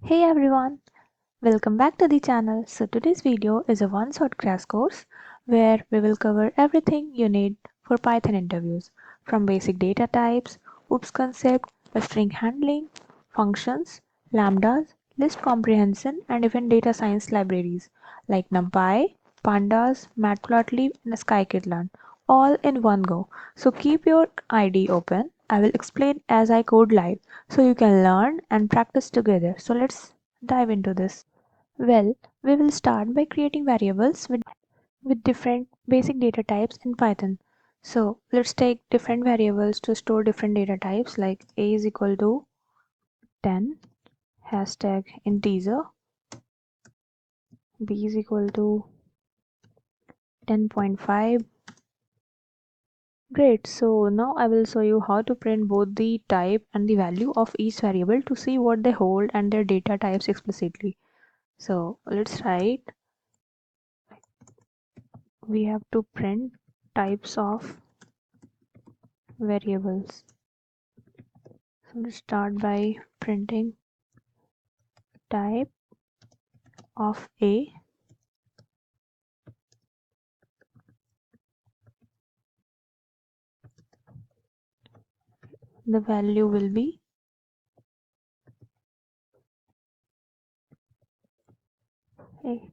Hey everyone, welcome back to the channel. So today's video is a one-shot crash course where we will cover everything you need for Python interviews, from basic data types, OOPS concept, string handling, functions, lambdas, list comprehension, and even data science libraries like NumPy, Pandas, Matplotlib, and Scikit-learn, all in one go. So keep your IDE open. I will explain as I code live so you can learn and practice together. So let's dive into this. Well, we will start by creating variables with different basic data types in Python. So let's take different variables to store different data types like a is equal to 10, hashtag integer, b is equal to 10.5. Great, so now I will show you how to print both the type and the value of each variable to see what they hold and their data types explicitly. So let's write, we have to print types of variables. So let's start by printing type of a. The value will be a.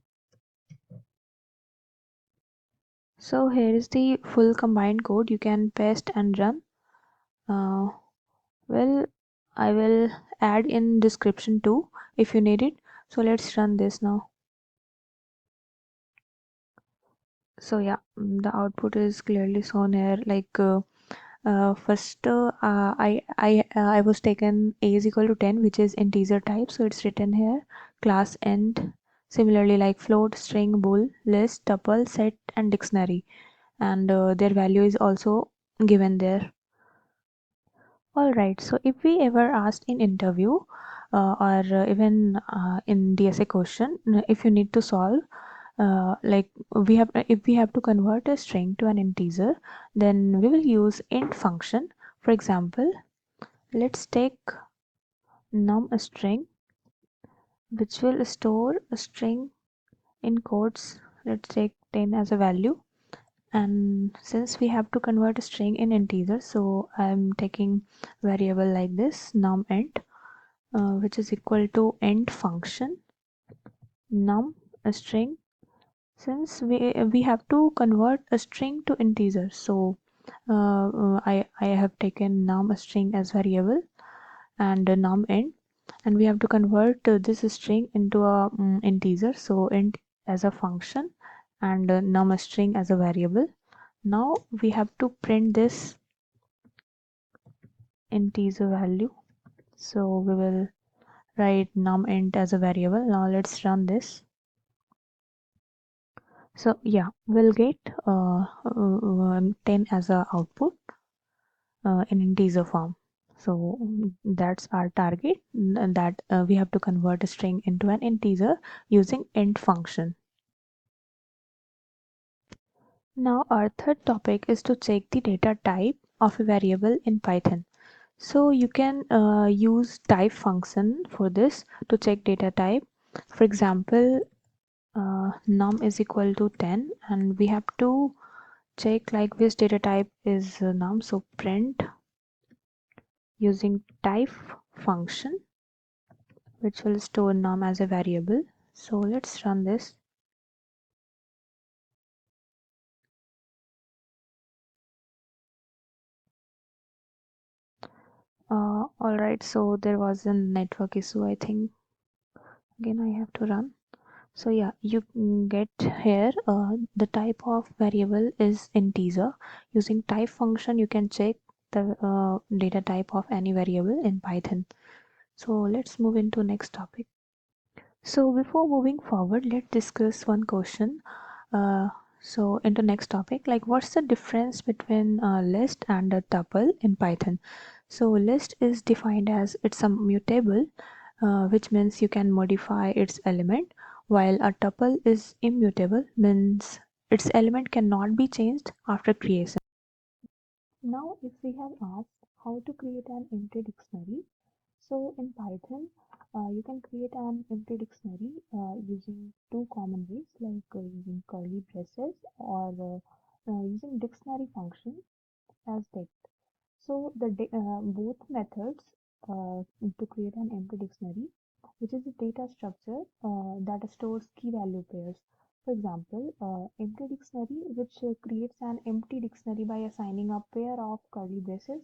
So here is the full combined code. You can paste and run. Well, I will add in description too if you need it. So let's run this now. So yeah, the output is clearly shown here. First, I was taken a is equal to 10, which is integer type, so it's written here. Class int, similarly like float, string, bool, list, tuple, set, and dictionary, and their value is also given there. All right. So if we ever asked in interview or even in DSA question, if you need to solve like if we have to convert a string to an integer, then we will use int function. For example, let's take num string, which will store a string in quotes. Let's take 10 as a value, and since we have to convert a string in integer, so I'm taking variable like this num int, which is equal to int function num a string. Since we have to convert a string to integer, so I have taken num string as variable and num int, and we have to convert this string into a integer, so int as a function and num string as a variable. Now we have to print this integer value, so we will write num int as a variable. Now let's run this. So yeah, we'll get 10 as a output in integer form. So that's our target, and that we have to convert a string into an integer using int function. Now our third topic is to check the data type of a variable in Python. So you can use type function for this to check data type. For example, num is equal to 10, and we have to check like which data type is num. So print using type function, which will store num as a variable. So let's run this. All right, so there was a network issue, I think. Again, I have to run. So yeah, you get here the type of variable is integer. Using type function, you can check the data type of any variable in Python. So let's move into next topic. So before moving forward, let's discuss one question. Uh, so into next topic, like what's the difference between a list and a tuple in Python? So list is defined as it's a mutable, which means you can modify its element, while a tuple is immutable, means its element cannot be changed after creation. Now, if we have asked how to create an empty dictionary, so in Python, You can create an empty dictionary using two common ways, like using curly braces or using dictionary function as text. So both methods to create an empty dictionary, which is a data structure that stores key value pairs. For example, empty dictionary, which creates an empty dictionary by assigning a pair of curly braces,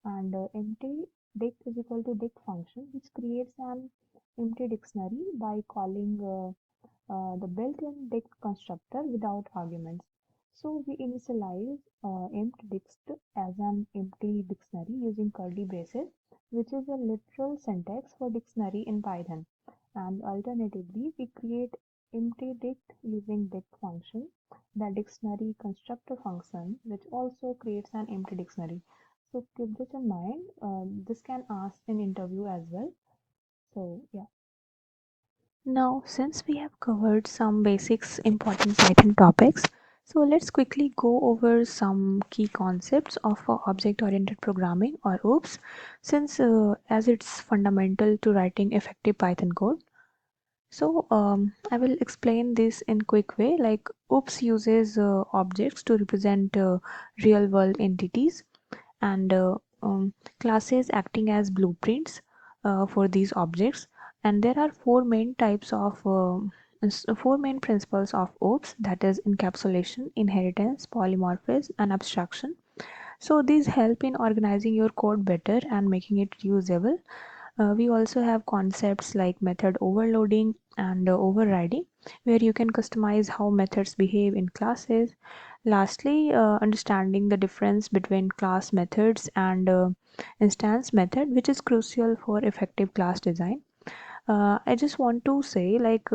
and empty dict is equal to dict function, which creates an empty dictionary by calling the built-in dict constructor without arguments. So we initialize emptDict as an empty dictionary using curly braces, which is a literal syntax for dictionary in Python. And alternatively, we create emptDict using dict function, the dictionary constructor function, which also creates an empty dictionary. So keep this in mind. This can ask in interview as well. So yeah. Now, since we have covered some basics important Python topics, so let's quickly go over some key concepts of object-oriented programming or OOPS, since as it's fundamental to writing effective Python code. So I will explain this in quick way. Like OOPS uses objects to represent real-world entities, and classes acting as blueprints for these objects. And there are four main principles of OOPS, that is encapsulation, inheritance, polymorphism, and abstraction. So these help in organizing your code better and making it usable. We also have concepts like method overloading and overriding, where you can customize how methods behave in classes. Lastly, understanding the difference between class methods and instance method, which is crucial for effective class design. I just want to say, like,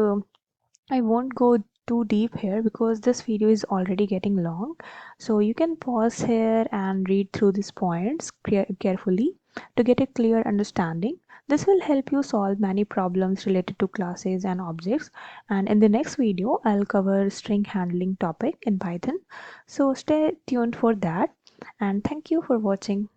I won't go too deep here because this video is already getting long. So you can pause here and read through these points carefully to get a clear understanding. This will help you solve many problems related to classes and objects. And in the next video, I'll cover string handling topic in Python. So stay tuned for that. And thank you for watching.